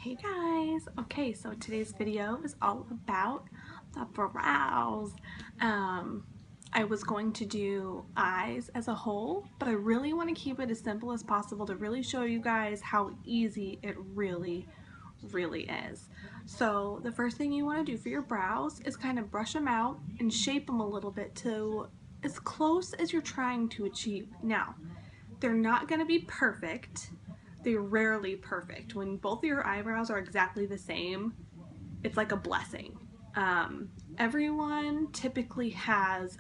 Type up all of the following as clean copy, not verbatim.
Hey guys! Okay, so today's video is all about the brows. I was going to do eyes as a whole, but I really want to keep it as simple as possible to really show you guys how easy it really is. So the first thing you want to do for your brows is kind of brush them out and shape them a little bit to as close as you're trying to achieve. Now, they're not going to be perfect. They're rarely perfect. When both of your eyebrows are exactly the same, it's like a blessing. Everyone typically has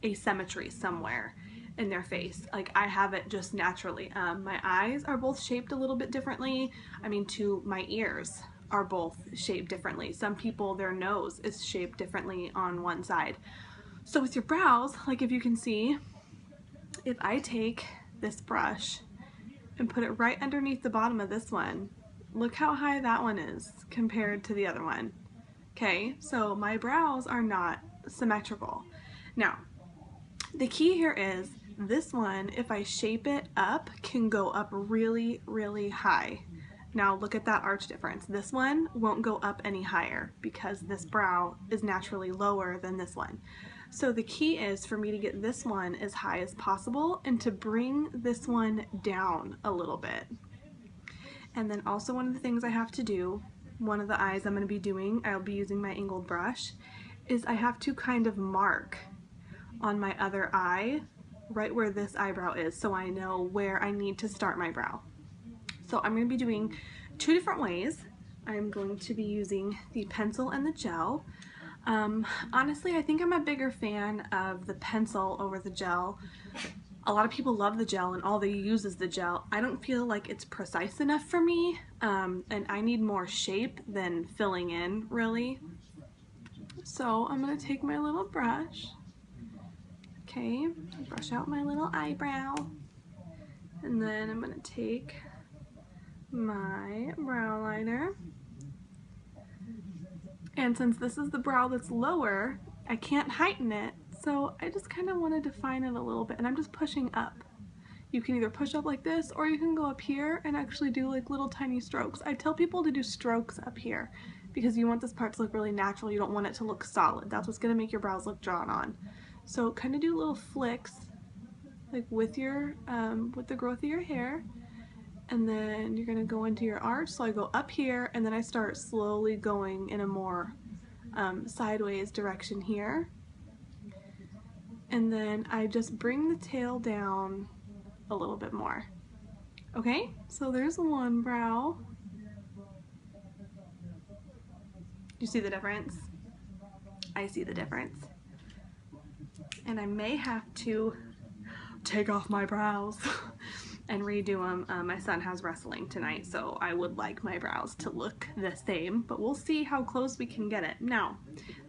asymmetry somewhere in their face. Like I have it just naturally. My eyes are both shaped a little bit differently. My ears are both shaped differently. Some people, their nose is shaped differently on one side. So with your brows, like if you can see, if I take this brush and put it right underneath the bottom of this one, look how high that one is compared to the other one. Okay, so my brows are not symmetrical. Now, the key here is this one, if I shape it up, can go up really high. Now look at that arch difference. This one won't go up any higher because this brow is naturally lower than this one. So the key is for me to get this one as high as possible and to bring this one down a little bit. And then also one of the things I have to do, one of the eyes I'm going to be doing, I'll be using my angled brush, is I have to kind of mark on my other eye right where this eyebrow is so I know where I need to start my brow. So I'm going to be doing two different ways. I'm going to be using the pencil and the gel. Honestly, I think I'm a bigger fan of the pencil over the gel. A lot of people love the gel and all they use is the gel. I don't feel like it's precise enough for me, and I need more shape than filling in, really. So I'm going to take my little brush, okay, brush out my little eyebrow, and then I'm going to take my brow liner. And since this is the brow that's lower, I can't heighten it, so I just kind of want to define it a little bit, and I'm just pushing up. You can either push up like this, or you can go up here and actually do like little tiny strokes. I tell people to do strokes up here because you want this part to look really natural. You don't want it to look solid. That's what's going to make your brows look drawn on. So kind of do little flicks like with your with the growth of your hair. And then you're going to go into your arch, so I go up here and then I start slowly going in a more sideways direction here. And then I just bring the tail down a little bit more. Okay, so there's one brow. You see the difference? I see the difference. And I may have to take off my brows and redo them. My son has wrestling tonight, so I would like my brows to look the same, but we'll see how close we can get it. Now,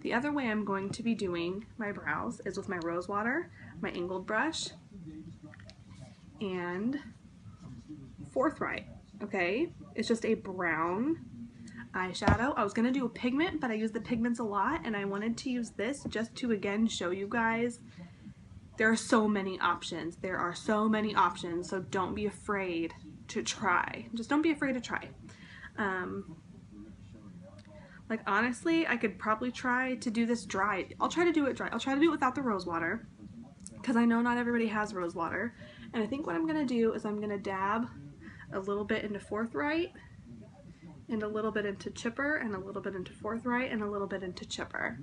the other way I'm going to be doing my brows is with my rose water, my angled brush, and Forthright, okay? It's just a brown eyeshadow. I was gonna do a pigment, but I use the pigments a lot, and I wanted to use this just to, again, show you guys there are so many options. There are so many options, so don't be afraid to try. Just don't be afraid to try. Like honestly, I could probably try to do this dry. I'll try to do it dry. I'll try to do it without the rose water because I know not everybody has rose water. And I think what I'm gonna do is I'm gonna dab a little bit into Forthright and a little bit into Chipper and a little bit into Forthright and a little bit into Chipper.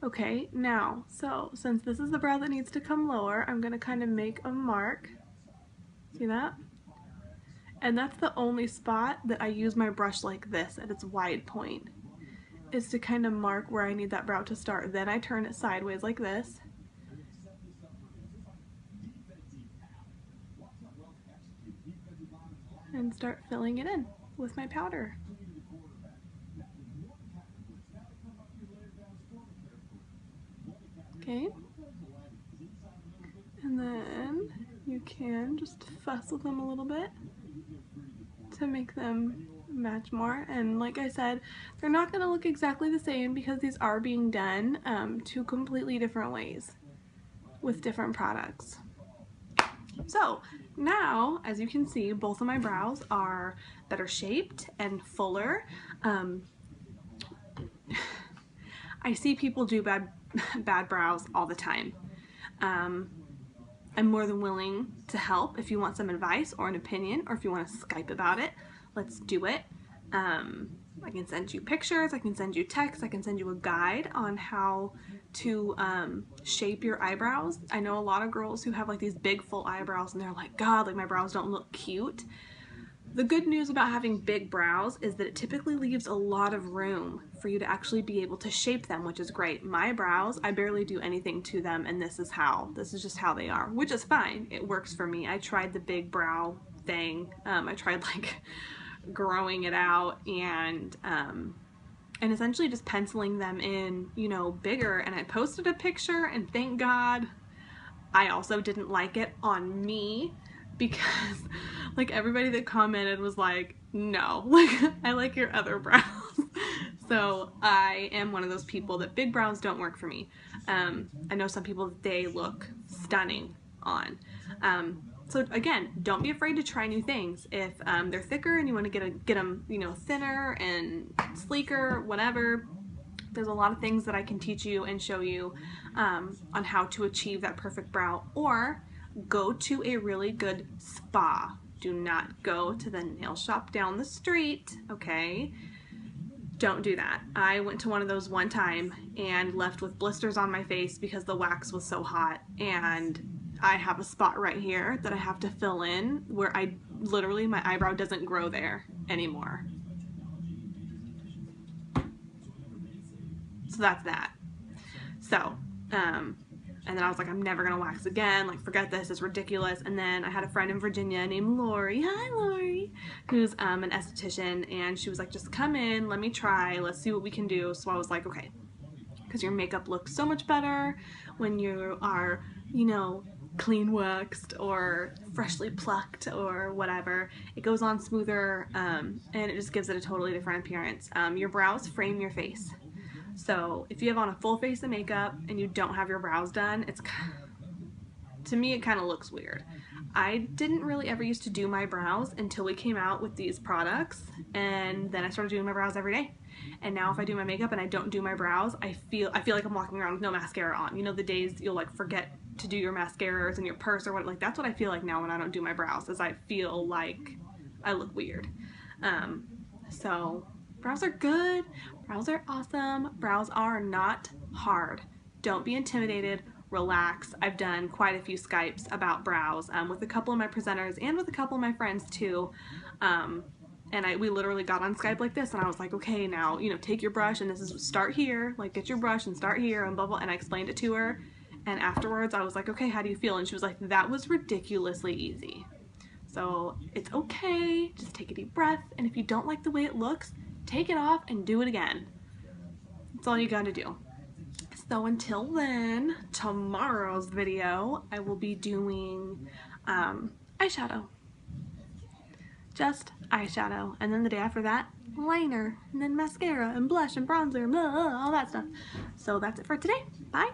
Okay, now, so since this is the brow that needs to come lower, I'm going to kind of make a mark. See that? And that's the only spot that I use my brush like this at its wide point, is to kind of mark where I need that brow to start. Then I turn it sideways like this. And start filling it in with my powder. Okay, and then you can just fuss with them a little bit to make them match more. And like I said, they're not going to look exactly the same because these are being done two completely different ways with different products. So now, as you can see, both of my brows are better shaped and fuller. I see people do bad brows all the time. I'm more than willing to help if you want some advice or an opinion, or if you want to Skype about it. Let's do it. I can send you pictures, I can send you texts, I can send you a guide on how to shape your eyebrows. I know a lot of girls who have like these big full eyebrows and they're like, God, like my brows don't look cute. The good news about having big brows is that it typically leaves a lot of room for you to actually be able to shape them, which is great. My brows, I barely do anything to them, and this is just how they are, which is fine. It works for me. I tried the big brow thing. I tried like growing it out and essentially just penciling them in, you know, bigger, and I posted a picture, and thank God I also didn't like it on me, because like everybody that commented was like, no, like I like your other brows. So I am one of those people that big brows don't work for me. I know some people, they look stunning on. So again, don't be afraid to try new things. If they're thicker and you want to get them, you know, thinner and sleeker, whatever, there's a lot of things that I can teach you and show you on how to achieve that perfect brow. Or go to a really good spa. Do not go to the nail shop down the street, okay? Don't do that. I went to one of those one time and left with blisters on my face because the wax was so hot, and I have a spot right here that I have to fill in where literally my eyebrow doesn't grow there anymore. So that's that. So, and then I was like, I'm never gonna wax again, like forget this, it's ridiculous. And then I had a friend in Virginia named Lori, hi Lori, who's an esthetician, and she was like, just come in, let me try, let's see what we can do. So I was like, okay, because your makeup looks so much better when you are, you know, clean waxed or freshly plucked or whatever. It goes on smoother, and it just gives it a totally different appearance. Your brows frame your face. So if you have on a full face of makeup and you don't have your brows done, to me it kind of looks weird. I didn't really ever used to do my brows until we came out with these products, and then I started doing my brows every day. And now if I do my makeup and I don't do my brows, I feel like I'm walking around with no mascara on. You know, the days you'll like forget to do your mascaras in your purse or what, like that's what I feel like now when I don't do my brows, is I feel like I look weird. So brows are good, brows are awesome, brows are not hard. Don't be intimidated, relax. I've done quite a few Skypes about brows with a couple of my presenters and with a couple of my friends too. And we literally got on Skype like this, and I was like, okay, now, you know, take your brush and start here, like get your brush and start here and blah blah, and I explained it to her, and afterwards I was like, okay, how do you feel? And she was like, that was ridiculously easy. So it's okay, just take a deep breath, and if you don't like the way it looks, take it off and do it again. That's all you gotta do. So until then, tomorrow's video, I will be doing eyeshadow. Just eyeshadow. And then the day after that, liner. And then mascara and blush and bronzer and blah, all that stuff. So that's it for today. Bye.